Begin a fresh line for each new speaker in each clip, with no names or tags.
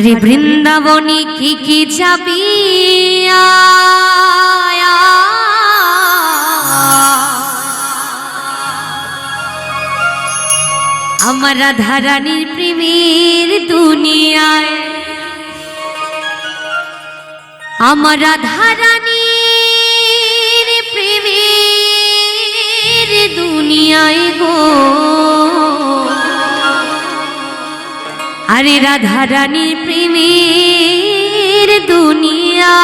আরে বৃন্দাবনে কি যাবি আমার রাধারানীর প্রেমের দুনিয়ায়, আমার রাধারানীর প্রেমের দুনিয়ায় গো। আরে রাধারানীর প্রেমের দুনিয়া,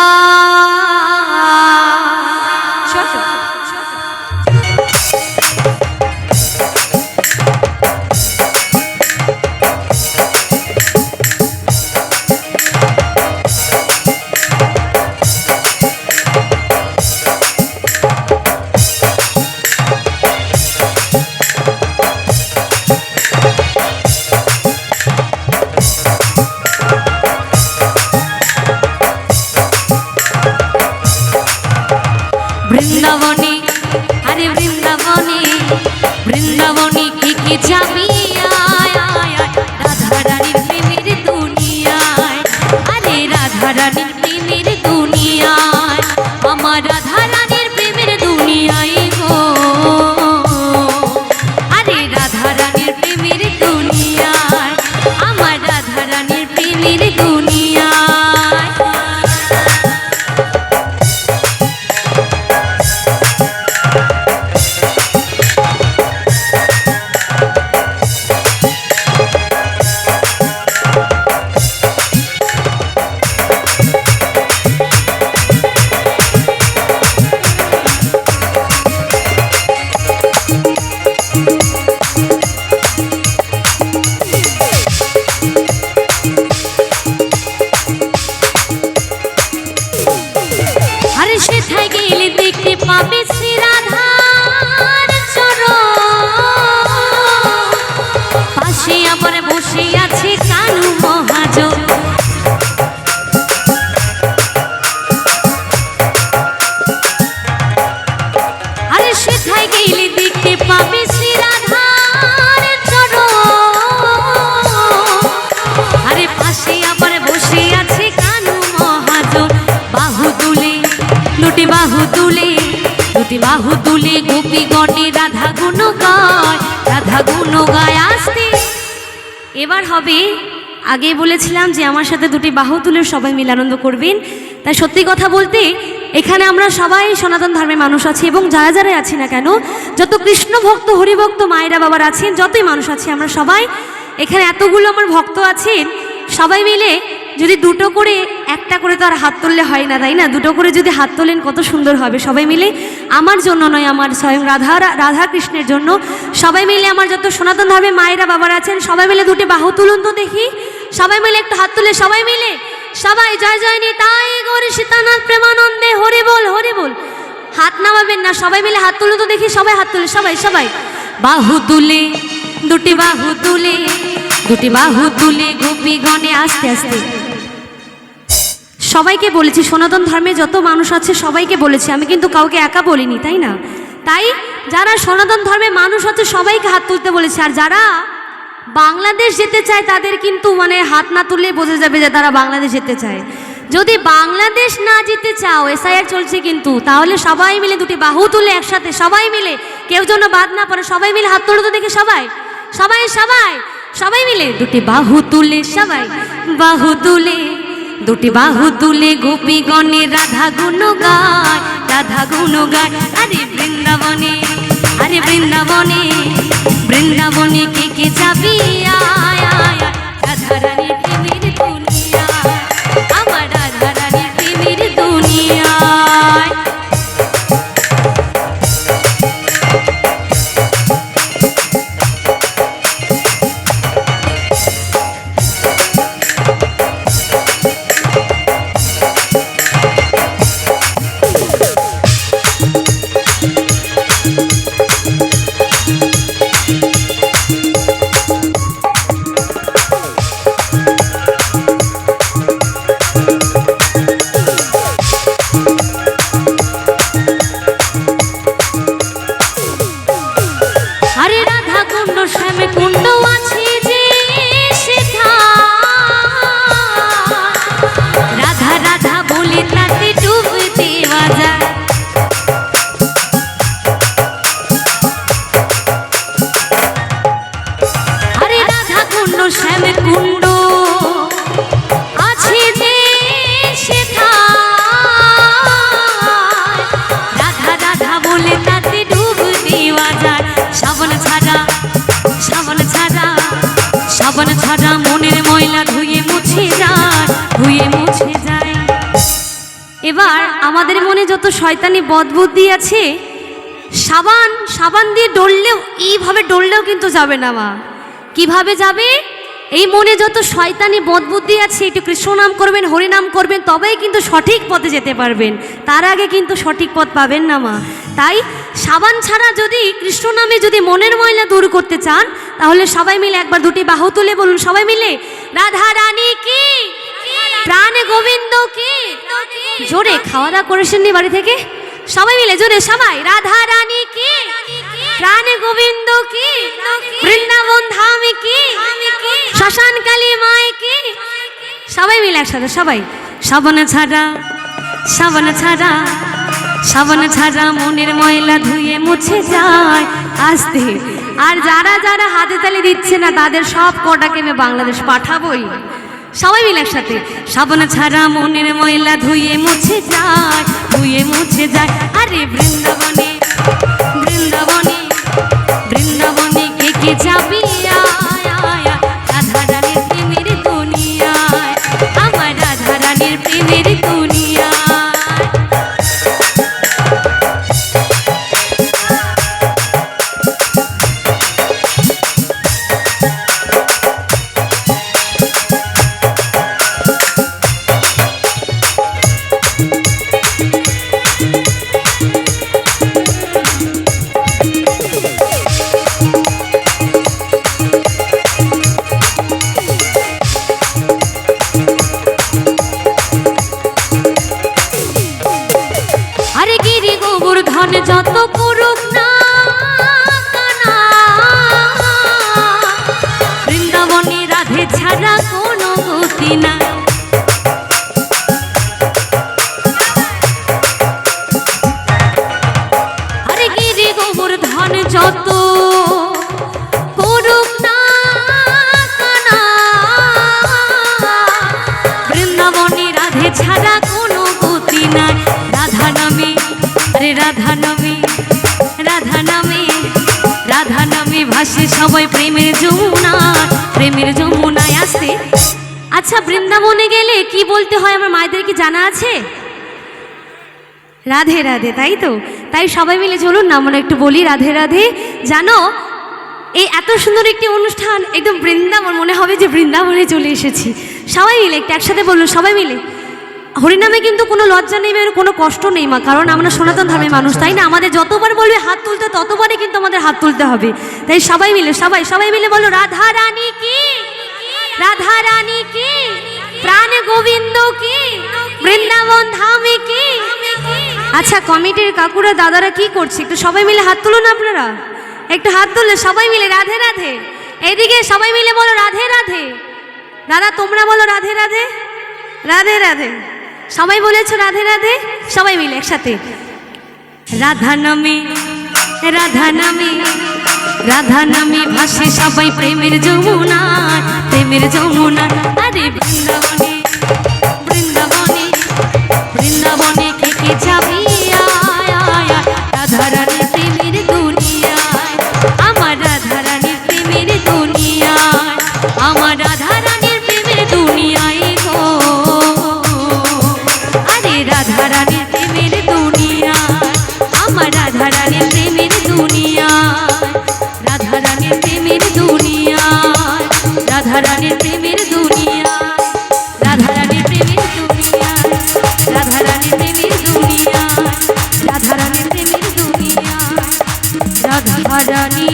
বৃন্দাবনে আরে বৃন্দাবনে বৃন্দাবনে কি যাবি রাধারানীর প্রেমের দুনিয়ায়, আরে রাধারানীর প্রেমের দুনিয়ায়, আমার রাধারানীর প্রেমের দুনিয়ায় গো। আরে রাধারানীর প্রেমের দুনিয়ায়, আমার রাধারানীর প্রেমের দুনিয়ায়। সেথায় গেলে দেখতে পাবে শ্রী রাধার চরণ, পাশে আমার বসে আছে কানু মহাজন। আরে সেথায় গেলে দেখতে পাবে শ্রী রাধার চরণ, আরে পাশে আমার বসে আছে কানু মহাজন। বাহু তুলে দুটি বাহু তুলে, দুটি বাহু তুলে গোপী গণে রাধা গুণ গায়, রাধা গুণ গায় আসতে। এবার হবে, আগে বলেছিলাম যে আমার সাথে দুটি বাহু তুলে সবাই মিলে আনন্দ করবেন। তাই সত্যি কথা বলতে এখানে আমরা সবাই সনাতন ধর্মের মানুষ আছি, এবং যারা যারা আছি না কেন, যত কৃষ্ণ ভক্ত হরিভক্ত মায়েরা বাবার আছেন, যতই মানুষ আছে, আমরা সবাই এখানে এতগুলো আমার ভক্ত আছেন, সবাই মিলে যদি দুটো করে একটা করে তো আর হাত তুললে হয় না, তাই না? দুটো করে যদি হাত তোলেন কত সুন্দর হবে। সবাই মিলে আমার জন্য নয়, আমার স্বয়ং রাধা কৃষ্ণের জন্য সবাই মিলে, আমার যত সনাতন ধর্মে মায়েরা বাবার আছেন সবাই মিলে দুটি বাহু তুলুন তো দেখি। সবাই মিলে একটু হাত তুলে সবাই মিলে, সবাই জয় জয় নিতাই গৌর সীতানাথ প্রেমানন্দে হরি বল হরি বল। হাত নামাবেন না, সবাই মিলে হাত তুলুন তো দেখি। সবাই হাত তুলে, সবাই সবাই বাহু তুলে, দুটি বাহু তুলে, দুটি বাহু তুলে গোপী গণে আস্তে আস্তে। সবাইকে বলেছি, সনাতন ধর্মে যত মানুষ আছে সবাইকে বলেছি, আমি কিন্তু কাউকে একা বলিনি, তাই না? তাই যারা সনাতন ধর্মে মানুষ আছে সবাইকে হাত তুলতে বলেছি। আর যারা বাংলাদেশ যেতে চায় তাদের কিন্তু মানে হাত না তুললে বোঝা যাবে যে তারা বাংলাদেশ যেতে চায়। যদি বাংলাদেশ না যেতে চাও, এসআইআর চলছে কিন্তু, তাহলে সবাই মিলে দুটি বাহু তুলে একসাথে সবাই মিলে, কেউ যেন বাদ না পড়ে, সবাই মিলে হাত তুলে তো দেখি। সবাই সবাই সবাই সবাই মিলে দুটি বাহু তুলে, সবাই বাহু তুলে, দুটি বাহু তুলে গোপী গণে রাধা গুণ গায়, রাধা গুণ গায়। আরে বৃন্দাবনে আরে বৃন্দাবনে বৃন্দাবনে কে যাবি রাধারানীর প্রেমের দুনিয়ায়, আমার রাধারানীর প্রেমের দুনিয়ায়। সাবান ছাড়া, সাবান ছাড়া, সাবান ছাড়া মনের ময়লা ধুয়ে মুছে যায়, ধুয়ে মুছে যায়। এবার আমাদের মনে যত শয়তানি বদবুদ্ধি আছে, সাবান সাবান দিয়ে ডললেও, এইভাবে ডললেও কিন্তু যাবে না মা। কিভাবে যাবে? এই মনে যত শয়তানি বদবুদ্ধি আছে, একটু কৃষ্ণ নাম করবেন, হরিনাম করবেন, তবেই কিন্তু সঠিক পথে যেতে পারবেন। তার আগে কিন্তু সঠিক পথ পাবেন না মা। তাই সাবান ছাড়া যদি কৃষ্ণ নামে যদি মনের ময়লা দূর করতে চান, তাহলে সবাই মিলে একবার দুটি বাহু তুলে বলুন, সবাই মিলে রাধা রানী কি, প্রাণ গোবিন্দ কি। জোরে খাওয়া দাওয়া করেছেননি বাড়ি থেকে? সবাই মিলে জোরে সবাই, রাধা রানী কি, প্রাণ গোবিন্দ কি, বৃন্দাবন ধাম কি, শ্মশান কালী মাই কি। সবাই মিলে একসাথে সবাই, সাবান ছাড়া, সাবান ছাড়া, সাবান ছাড়া মনের ময়লা ধুয়ে মুছে যায়। আসতে আর যারা যারা হাতে তালি দিচ্ছে না, তাদের সব কটাকে আমি বাংলাদেশ পাঠাবই। সবাই মিলে একসাথে, সাবান ছাড়া মনের ময়লা ধুয়ে মুছে যায়, ধুয়ে মুছে যায়। আরে বৃন্দাবনে, বৃন্দাবনে, বৃন্দাবনে কে কে যাবি, রাধা রানীর প্রেমের দুনিয়ায়, আমার রাধা রানীর প্রেমের দুনিয়ায়। যত করুক না কানা, বৃন্দাবনে রাধে ছাড়া কোনো গতি না। আরে গিরি গোবর্ধন যত করুক না কানা, বৃন্দাবনে রাধে ছাড়া কোনো গতি নাই। রাধা নামে, আরে রাধা নামে, রাধা নামে, রাধা নামে ভাসে সবাই প্রেমের যমুনায়, প্রেমের যমুনায়। আসতে আচ্ছা, বৃন্দাবনে গেলে কি বলতে হয় আমার মায়েদের কি জানা আছে? রাধে রাধে, তাই তো? তাই সবাই মিলে চলুন না আমরা একটু বলি রাধে রাধে। জানো, এই এত সুন্দর একটি অনুষ্ঠান, একদম বৃন্দাবন, মনে হবে যে বৃন্দাবনে চলে এসেছি। সবাই মিলে একটু একসাথে বলুন, সবাই মিলে হরিনামে কিন্তু কোনো লজ্জা নেই, কোনো কষ্ট নেই মা, কারণ আমরা সনাতন ধর্মের মানুষ, তাই না? আমাদের যতবার বলবে হাত তুলতে, ততবারই কিন্তু আমাদের হাত তুলতে হবে। তাই সবাই মিলে, সবাই সবাই মিলে বলো, রাধা রানী কি, রাধা রানী কি, প্রাণ গোবিন্দ কি, বৃন্দাবন ধামে কি। আচ্ছা, কমিটির কাকুরা দাদারা কি করছে? একটু সবাই মিলে হাত তুলুন, আপনারা একটু হাত তুললে সবাই মিলে রাধে রাধে। এইদিকে সবাই মিলে বলো রাধে রাধে। দাদা তোমরা বলো রাধে রাধে, রাধে রাধে। সবাই বলেছো রাধে রাধে, সবাই মিলে একসাথে। রাধা নামে, রাধা নামে, রাধা নামে ভাসে সবাই প্রেমের যমুনায়, প্রেমের যমুনায়। আরে বৃন্দাবনে, বৃন্দাবনে, বৃন্দাবনে কে কে যাবি, রাধা রানীর প্রেমের দুনিয়ায়, আমার রাধা রানীর প্রেমের দুনিয়ায়, আমার রাধা রানীর প্রেমের দুনিয়ায় গো। রাধা রানীর প্রেমের দুনিয়ায়, আমার রাধা রানীর প্রেমের দুনিয়ায়, রাধা রানীর প্রেমের দুনিয়ায়, রাধা রানীর প্রেমের দুনিয়ায়, রাধা রানীর প্রেমের দুনিয়ায়, রাধা রানীর প্রেমের দুনিয়ায়, রাধা রানীর প্রেমের দুনিয়ায়, রাধা রানী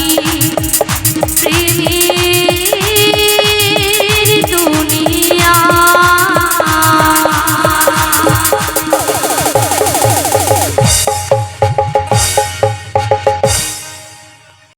প্রেমের